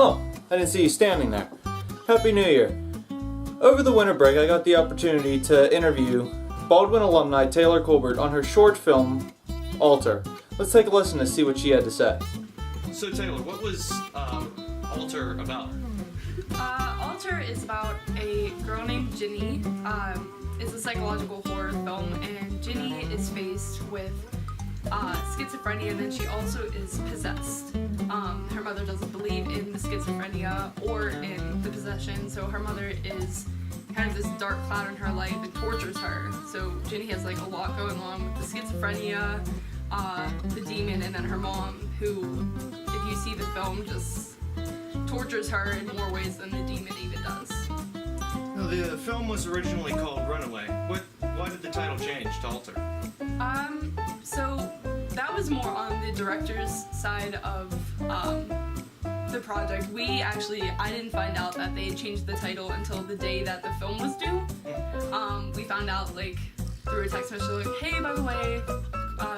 Oh, I didn't see you standing there. Happy New Year. Over the winter break, I got the opportunity to interview Baldwin alumni Taylor Colbert on her short film, Alter. Let's take a listen to see what she had to say. So Taylor, what was Alter about? Alter is about a girl named Ginny. It's a psychological horror film, and Ginny is faced with schizophrenia, and then she also is possessed. Her mother doesn't believe in the schizophrenia or in the possession, so her mother is kind of this dark cloud in her life and tortures her. So Ginny has like a lot going on with the schizophrenia, the demon, and then her mom, who, if you see the film, just tortures her in more ways than the demon even does. Now, the film was originally called Runaway. Why did the title change to Alter? So that was more on the director's side of the project. I didn't find out that they had changed the title until the day that the film was due. We found out like through a text message like, hey, by the way,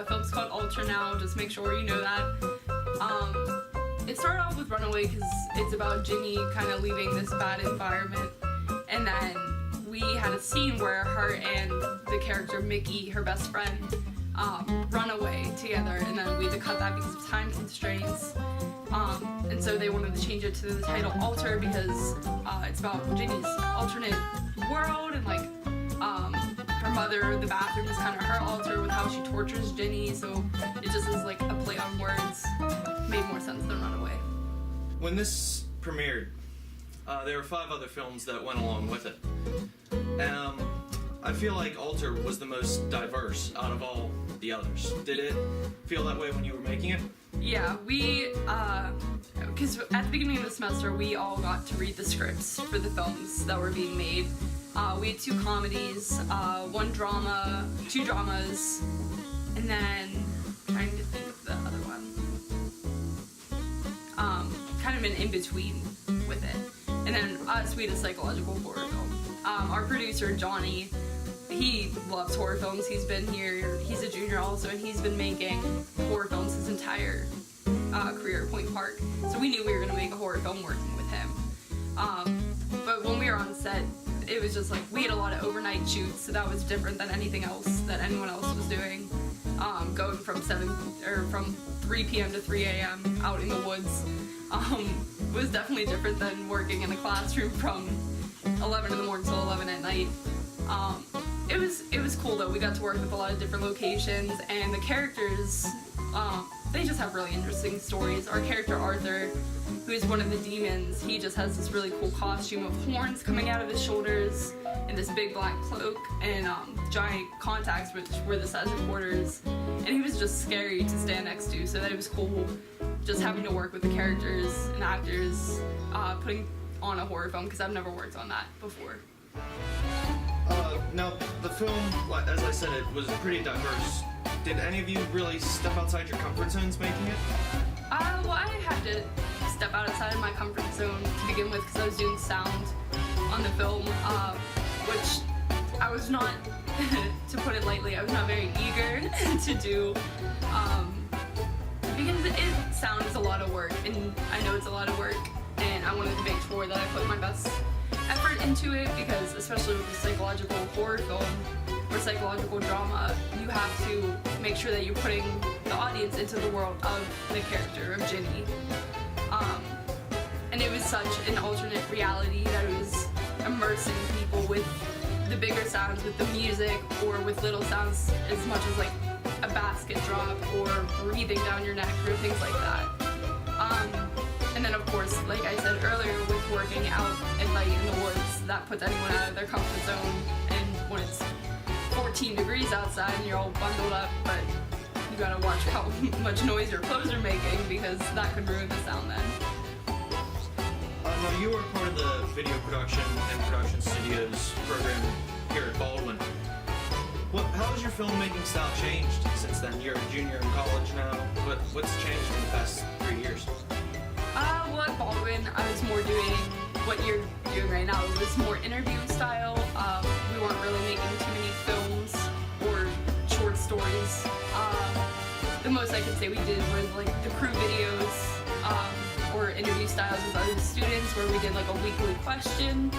film's called Alter now, just make sure you know that. It started off with Runaway because it's about Ginny kind of leaving this bad environment, and then we had a scene where her and the character Mickey, her best friend, run away together, and then we had to cut that because of time constraints. And so they wanted to change it to the title Alter because it's about Ginny's alternate world, and like her mother, the bathroom is kind of her altar with how she tortures Ginny, so it just is like a play on words. Made more sense than Runaway. When this premiered, there were 5 other films that went along with it. I feel like Alter was the most diverse out of all the others. Did it feel that way when you were making it? Yeah, because at the beginning of the semester, we all got to read the scripts for the films that were being made. We had 2 comedies, 1 drama, 2 dramas, and then, I'm trying to think of the other one. Kind of an in-between with it. And then us, we had a psychological horror film. Our producer, Johnny, he loves horror films. He's been here, he's a junior also, and he's been making horror films his entire career at Point Park. So we knew we were going to make a horror film working with him. But when we were on set, it was just like, we had a lot of overnight shoots, so that was different than anything else that anyone else was doing. Going from 3 p.m. to 3 a.m. out in the woods was definitely different than working in a classroom from 11 in the morning till 11 at night. It was cool though. We got to work with a lot of different locations, and the characters, they just have really interesting stories. Our character Arthur, who is one of the demons, he just has this really cool costume of horns coming out of his shoulders and this big black cloak and giant contacts which were the size of quarters, and he was just scary to stand next to, so that it was cool just having to work with the characters and actors putting on a horror film, because I've never worked on that before. Now, the film, as I said, it was pretty diverse. Did any of you really step outside your comfort zones making it? Well, I had to step outside of my comfort zone to begin with because I was doing sound on the film, which I was not, to put it lightly, I was not very eager to do, because sound is a lot of work, and I know it's a lot of work, and I wanted to make sure that I put my best effort into it, because especially with a psychological horror film or psychological drama, you have to make sure that you're putting the audience into the world of the character of Ginny. And it was such an alternate reality that it was immersing people with the bigger sounds, with the music, or with little sounds as much as like a basket drop or breathing down your neck or things like that. And then of course, like I said earlier, with working out at night in the woods, that puts anyone out of their comfort zone, and when it's 14 degrees outside and you're all bundled up, but you gotta watch how much noise your clothes are making, because that could ruin the sound then. Now, you were part of the video production and production studios program here at Baldwin. How has your filmmaking style changed since then? You're a junior in college now. What's changed in the past 3 years? Well, at Baldwin, I was more doing what you're doing right now. It was more interview style. We weren't really making too many films or short stories. The most I could say we did was like the crew videos, or interview styles with other students where we did like a weekly question,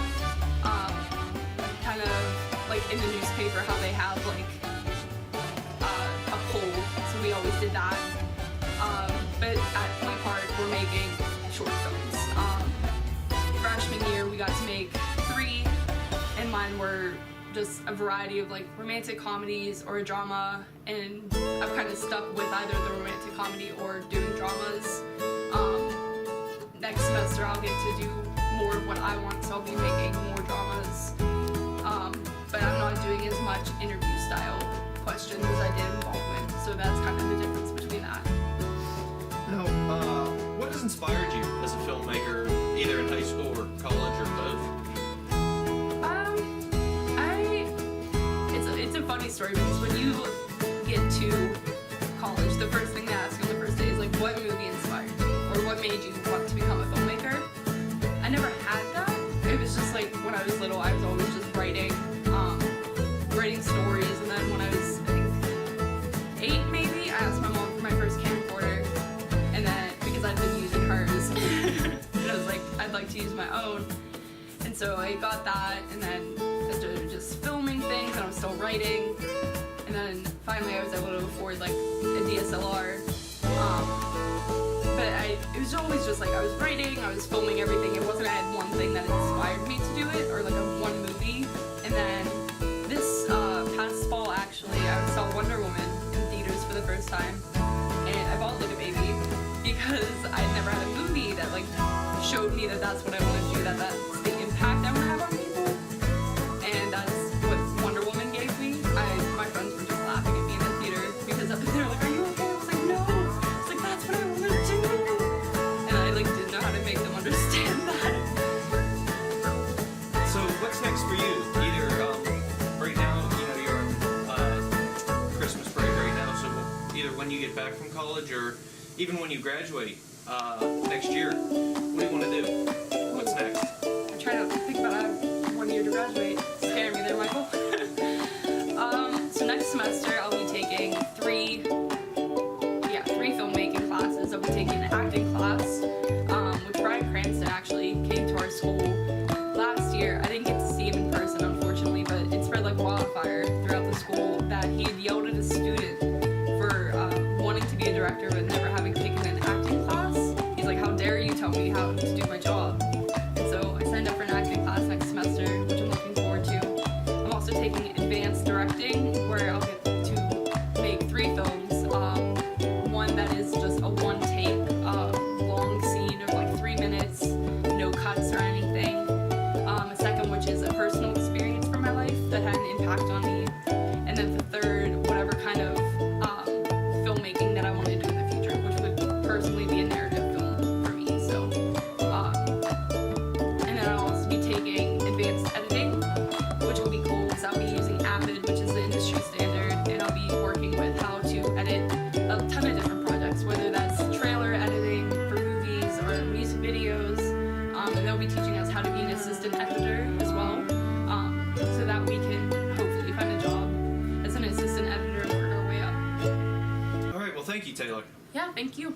kind of like in the newspaper how they have like a poll, so we always did that. But at Point Park we're making short films. Freshman year we got to make 3, and mine were just a variety of like romantic comedies or a drama, and I've kind of stuck with either the romantic comedy or doing dramas. Next semester I'll get to do more of what I want, so I'll be making more dramas. But I'm not doing as much interview style questions as I did in Baldwin, so that's kind of the difference between that. Now, what has inspired you as a filmmaker, either in high school or college or both? It's a funny story because when you get to college, the first thing they ask you on the first day is like, what movie inspired you, or what made you want to become a filmmaker? I never had that. It was just like when I was little, I was always just writing stories, and then when I was, I think, 8 maybe, I asked my mom for my first camcorder, and then, because I'd been using hers, and I was like, I'd like to use my own, and so I got that, and then I started just filming things, and I was still writing, and then finally I was able to afford like a DSLR, but it was always just like I was writing, I was filming everything. It wasn't I had one thing that inspired me to do it, or like one movie. And then this past fall, actually, I saw Wonder Woman in theaters for the first time, and I bawled like a baby because I'd never had a movie that like showed me that that's what I want to do, that that's the impact I want to have on people, and that's what Wonder Woman gave me. My friends were just laughing at me in the theater because they were like, "Are you okay?" I was like, "No." It's like, that's what I want to do. And I like didn't know how to make them understand that. So what's next for you? Either right now, you're on Christmas break right now, so either when you get back from college or even when you graduate next year, what do you want to do? What's next? I try not to think about I have 1 year to graduate. Scare me there, Michael. So next semester I'll be taking 3 filmmaking classes. I'll be taking an acting class, which Brian Cranston actually came to our school last year. I didn't get to see him in person, unfortunately, but it spread like wildfire throughout the school that he had yelled at a student for wanting to be a director but never having taken an acting class. He's like, "How dare you tell me how to do my job?" And so I signed up for an acting class next semester, which I'm looking forward to. I'm also taking advanced directing, where I'll get to make 3 films. One that is just a one-take, long scene of like 3 minutes, no cuts or anything. A second, which is a personal experience from my life that had an impact on me. And then the third, whatever kind of filmmaking that I want to do in the future, which would personally be a narrative film for me. So, and then I'll also be taking advanced editing, which will be cool because I'll be using Avid, which is the industry standard, and I'll be working with how to edit a ton of different projects, whether that's trailer editing for movies or music videos, and they'll be teaching us how to be an assistant editor as well, so that we can hopefully find a job as an assistant editor and work our way up. All right, well, thank you, Taylor. Yeah, thank you.